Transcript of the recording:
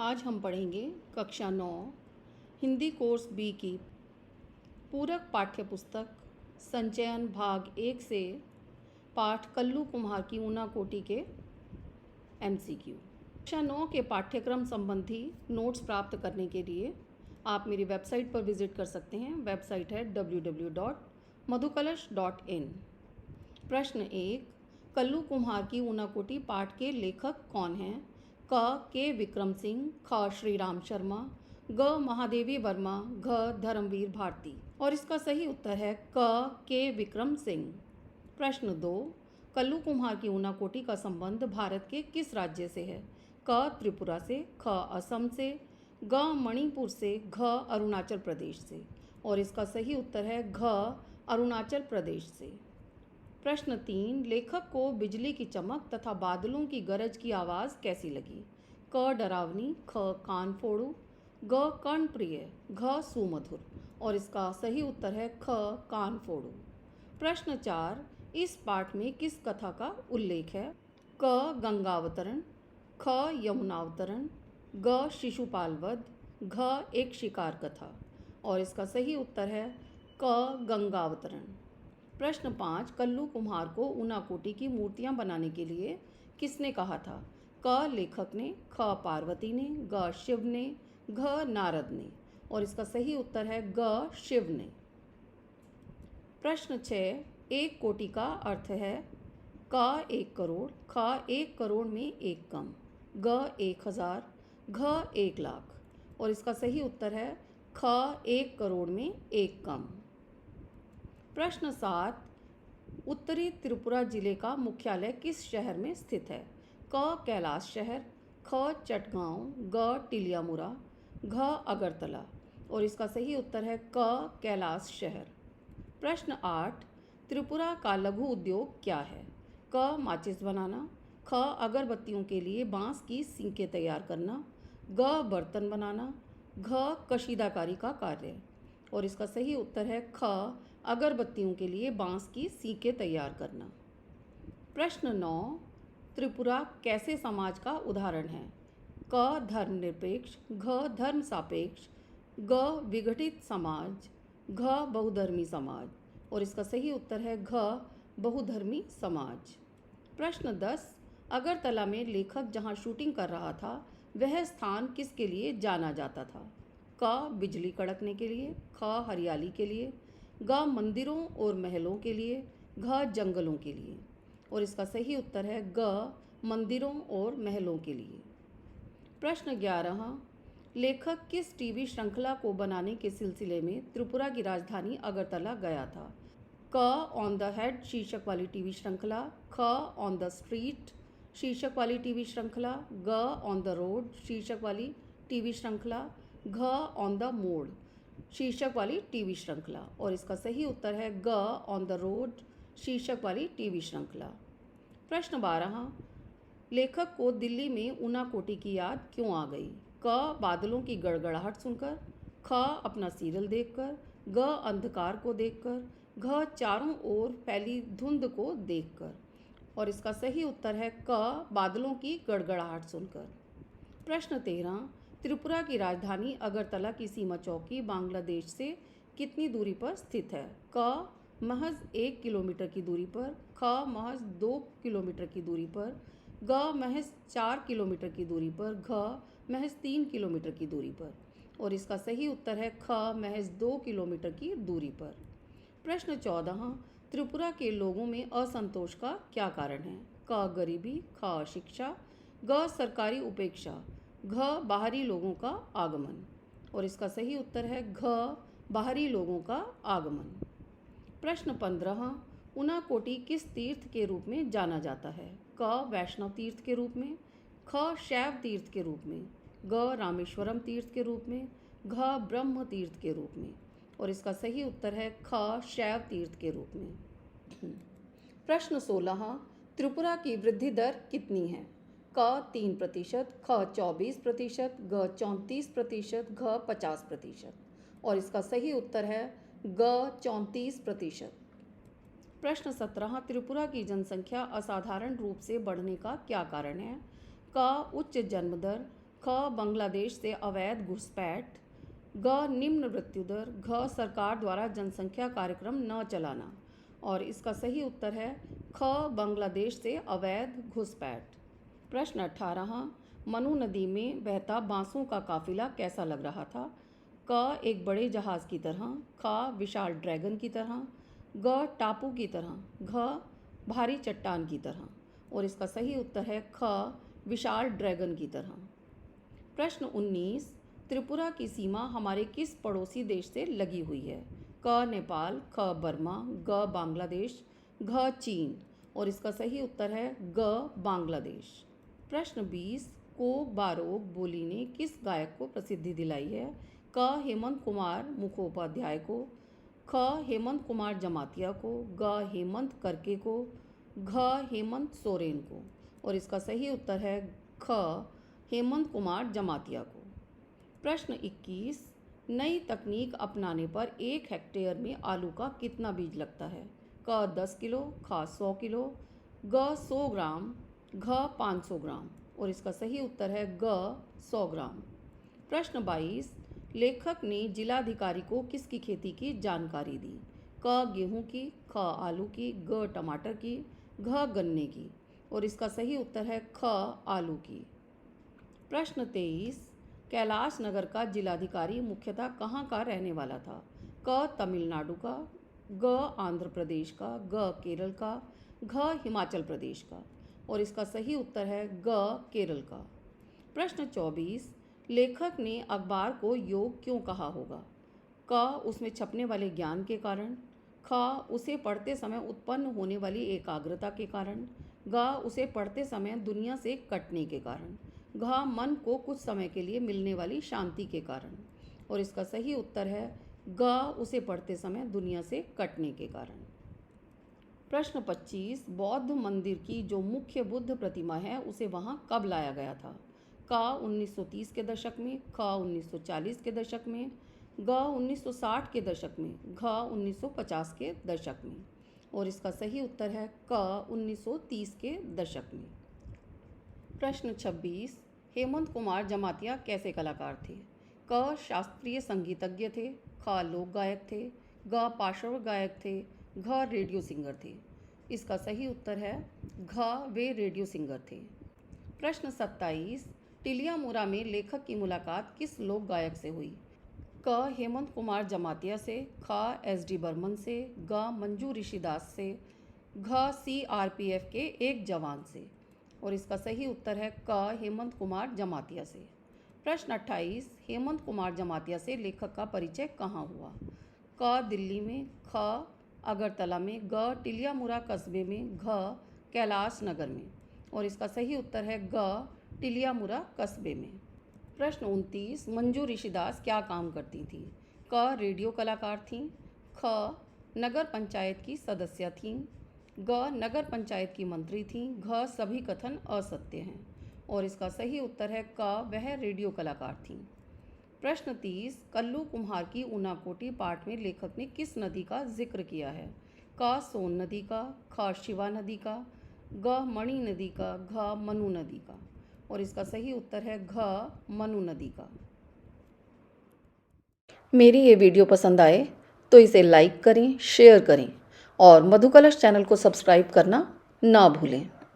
आज हम पढ़ेंगे कक्षा 9 हिंदी कोर्स बी की पूरक पाठ्य पुस्तक संचयन भाग 1 से पाठ कल्लू कुम्हार की ऊना कोटि के MCQ। कक्षा 9 के पाठ्यक्रम संबंधी नोट्स प्राप्त करने के लिए आप मेरी वेबसाइट पर विजिट कर सकते हैं। वेबसाइट है www.madhukalash.in। प्रश्न 1, कल्लू कुम्हार की ऊना कोटि पाठ के लेखक कौन हैं? के विक्रम सिंह, ख श्रीराम शर्मा, ग महादेवी वर्मा, घ धर्मवीर भारती। और इसका सही उत्तर है के विक्रम सिंह। प्रश्न 2, कल्लू कुम्हार की ऊना कोटि का संबंध भारत के किस राज्य से है? क त्रिपुरा से, ख असम से, ग मणिपुर से, घ अरुणाचल प्रदेश से। और इसका सही उत्तर है घ अरुणाचल प्रदेश से। प्रश्न 3, लेखक को बिजली की चमक तथा बादलों की गरज की आवाज़ कैसी लगी? क डरावनी, ख कान फोड़ू, ग कर्णप्रिय, घ सुमधुर। और इसका सही उत्तर है ख कान फोड़ू। प्रश्न 4, इस पाठ में किस कथा का उल्लेख है? क गंगावतरण, ख यमुनावतरण, ग शिशुपाल वध, घ एक शिकार कथा। और इसका सही उत्तर है क गंगावतरण। प्रश्न 5, कल्लू कुम्हार को ऊना कोटि की मूर्तियां बनाने के लिए किसने कहा था? क लेखक ने, ख पार्वती ने, ग शिव ने, घ नारद ने। और इसका सही उत्तर है ग शिव ने। प्रश्न 6, एक कोटि का अर्थ है? क 1 करोड़, ख 1 करोड़ में एक कम, ग 1000, घ 1 लाख। और इसका सही उत्तर है ख 1 करोड़ में एक कम। प्रश्न 7, उत्तरी त्रिपुरा जिले का मुख्यालय किस शहर में स्थित है? क कैलाश शहर, ख चटगांव, ग टिलियामुरा, घ अगरतला। और इसका सही उत्तर है क कैलाश शहर। प्रश्न 8, त्रिपुरा का लघु उद्योग क्या है? क माचिस बनाना, ख अगरबत्तियों के लिए बांस की सीकें तैयार करना, ग बर्तन बनाना, घ कशीदाकारी का कार्य। और इसका सही उत्तर है ख अगरबत्तियों के लिए बांस की सीकें तैयार करना। प्रश्न 9, त्रिपुरा कैसे समाज का उदाहरण है? क धर्मनिरपेक्ष, घ धर्म सापेक्ष, ग विघटित समाज, घ बहुधर्मी समाज। और इसका सही उत्तर है घ बहुधर्मी समाज। प्रश्न 10, अगरतला में लेखक जहां शूटिंग कर रहा था वह स्थान किसके लिए जाना जाता था? क बिजली कड़कने के लिए, ख हरियाली के लिए, ग मंदिरों और महलों के लिए, घ जंगलों के लिए। और इसका सही उत्तर है ग मंदिरों और महलों के लिए। प्रश्न 11, लेखक किस टीवी श्रृंखला को बनाने के सिलसिले में त्रिपुरा की राजधानी अगरतला गया था? क ऑन द हेड शीर्षक वाली टीवी श्रृंखला, ख ऑन द स्ट्रीट शीर्षक वाली टीवी श्रृंखला, ग ऑन द रोड शीर्षक वाली टीवी श्रृंखला, घ ऑन द मोड़ शीर्षक वाली टीवी श्रृंखला। और इसका सही उत्तर है ग ऑन द रोड शीर्षक वाली टीवी श्रृंखला। प्रश्न 12, लेखक को दिल्ली में ऊना कोटि की याद क्यों आ गई? क बादलों की गड़गड़ाहट सुनकर, ख अपना सीरियल देखकर, ग अंधकार को देखकर, घ चारों ओर फैली धुंध को देखकर। और इसका सही उत्तर है क बादलों की गड़गड़ाहट सुनकर। प्रश्न 13, त्रिपुरा की राजधानी अगरतला की सीमा चौकी बांग्लादेश से कितनी दूरी पर स्थित है? क महज 1 किलोमीटर की दूरी पर, ख महज 2 किलोमीटर की दूरी पर, ग महज 4 किलोमीटर की दूरी पर, घ महज 3 किलोमीटर की दूरी पर। और इसका सही उत्तर है ख महज 2 किलोमीटर की दूरी पर। प्रश्न 14, त्रिपुरा के लोगों में असंतोष का क्या कारण है? क गरीबी, ख अशिक्षा, ग सरकारी उपेक्षा, घ बाहरी लोगों का आगमन। और इसका सही उत्तर है घ बाहरी लोगों का आगमन। प्रश्न 15, ऊना कोटि किस तीर्थ के रूप में जाना जाता है? क वैष्णव तीर्थ के रूप में, ख शैव तीर्थ के रूप में, ग रामेश्वरम तीर्थ के रूप में, घ ब्रह्म तीर्थ के रूप में। और इसका सही उत्तर है ख शैव तीर्थ के रूप में। प्रश्न 16, त्रिपुरा की वृद्धि दर कितनी है? क 3%, ख 24%, घ 34%, घ 50%। और इसका सही उत्तर है ग 34%। प्रश्न 17, त्रिपुरा की जनसंख्या असाधारण रूप से बढ़ने का क्या कारण है? क उच्च जन्म दर, ख बांग्लादेश से अवैध घुसपैठ, ग निम्न मृत्युदर, घ सरकार द्वारा जनसंख्या कार्यक्रम न चलाना। और इसका सही उत्तर है ख बांग्लादेश से अवैध घुसपैठ। प्रश्न 18, मनु नदी में बहता बांसों का काफिला कैसा लग रहा था? क एक बड़े जहाज की तरह, ख विशाल ड्रैगन की तरह, ग टापू की तरह, घ भारी चट्टान की तरह। और इसका सही उत्तर है ख विशाल ड्रैगन की तरह। प्रश्न 19, त्रिपुरा की सीमा हमारे किस पड़ोसी देश से लगी हुई है? क नेपाल, ख बर्मा, ग बांग्लादेश, घ चीन। और इसका सही उत्तर है ग बांग्लादेश। प्रश्न 20, को बारोग बोली ने किस गायक को प्रसिद्धि दिलाई है? क हेमंत कुमार मुखोपाध्याय को, ख हेमंत कुमार जमातिया को, ग हेमंत करके को, घ हेमंत सोरेन को। और इसका सही उत्तर है ख हेमंत कुमार जमातिया को। प्रश्न 21, नई तकनीक अपनाने पर 1 हेक्टेयर में आलू का कितना बीज लगता है? क 10 किलो, ख 100 किलो, ग 100 ग्राम, घ 500 ग्राम। और इसका सही उत्तर है ग 100 ग्राम। प्रश्न 22, लेखक ने जिलाधिकारी को किसकी खेती की जानकारी दी? क गेहूं की, ख आलू की, ग टमाटर की, घ गन्ने की। और इसका सही उत्तर है ख आलू की। प्रश्न 23, कैलाश नगर का जिलाधिकारी मुख्यतः कहाँ का रहने वाला था? क तमिलनाडु का, ग आंध्र प्रदेश का, ग केरल का, घ हिमाचल प्रदेश का। और इसका सही उत्तर है ग केरल का। प्रश्न 24, लेखक ने अखबार को योग क्यों कहा होगा? क उसमें छपने वाले ज्ञान के कारण, ख उसे पढ़ते समय उत्पन्न होने वाली एकाग्रता के कारण, ग उसे पढ़ते समय दुनिया से कटने के कारण, घ मन को कुछ समय के लिए मिलने वाली शांति के कारण। और इसका सही उत्तर है ग उसे पढ़ते समय दुनिया से कटने के कारण। प्रश्न 25, बौद्ध मंदिर की जो मुख्य बुद्ध प्रतिमा है उसे वहां कब लाया गया था? क 1930 के दशक में, ख 1940 के दशक में, ग 1960 के दशक में, घ 1950 के दशक में। और इसका सही उत्तर है क 1930 के दशक में। प्रश्न 26, हेमंत कुमार जमातिया कैसे कलाकार थे? क शास्त्रीय संगीतज्ञ थे, ख लोक गायक थे, ग पार्श्व गायक थे, घ रेडियो सिंगर थे। इसका सही उत्तर है घ वे रेडियो सिंगर थे। प्रश्न 27, टिलियामुरा में लेखक की मुलाकात किस लोक गायक से हुई? क हेमंत कुमार जमातिया से, ख SD बर्मन से, ग मंजू ऋषिदास से, घ CRPF के एक जवान से। और इसका सही उत्तर है क हेमंत कुमार जमातिया से। प्रश्न 28, हेमंत कुमार जमातिया से लेखक का परिचय कहाँ हुआ? क दिल्ली में, ख अगरतला में, ग टिलियामुरा कस्बे में, घ कैलाश नगर में। और इसका सही उत्तर है ग टिलियामुरा कस्बे में। प्रश्न 29, मंजू ऋषिदास क्या काम करती थीं? क रेडियो कलाकार थीं, ख नगर पंचायत की सदस्य थीं, ग नगर पंचायत की मंत्री थीं, घ सभी कथन असत्य हैं। और इसका सही उत्तर है क वह रेडियो कलाकार थीं। प्रश्न 30, कल्लू कुम्हार की ऊनाकोटी पाठ में लेखक ने किस नदी का जिक्र किया है? क सोन नदी का, ख शिवा नदी का, ग मणि नदी का, घ मनु नदी का। और इसका सही उत्तर है घ मनु नदी का। मेरी ये वीडियो पसंद आए तो इसे लाइक करें, शेयर करें और मधुकलश चैनल को सब्सक्राइब करना ना भूलें।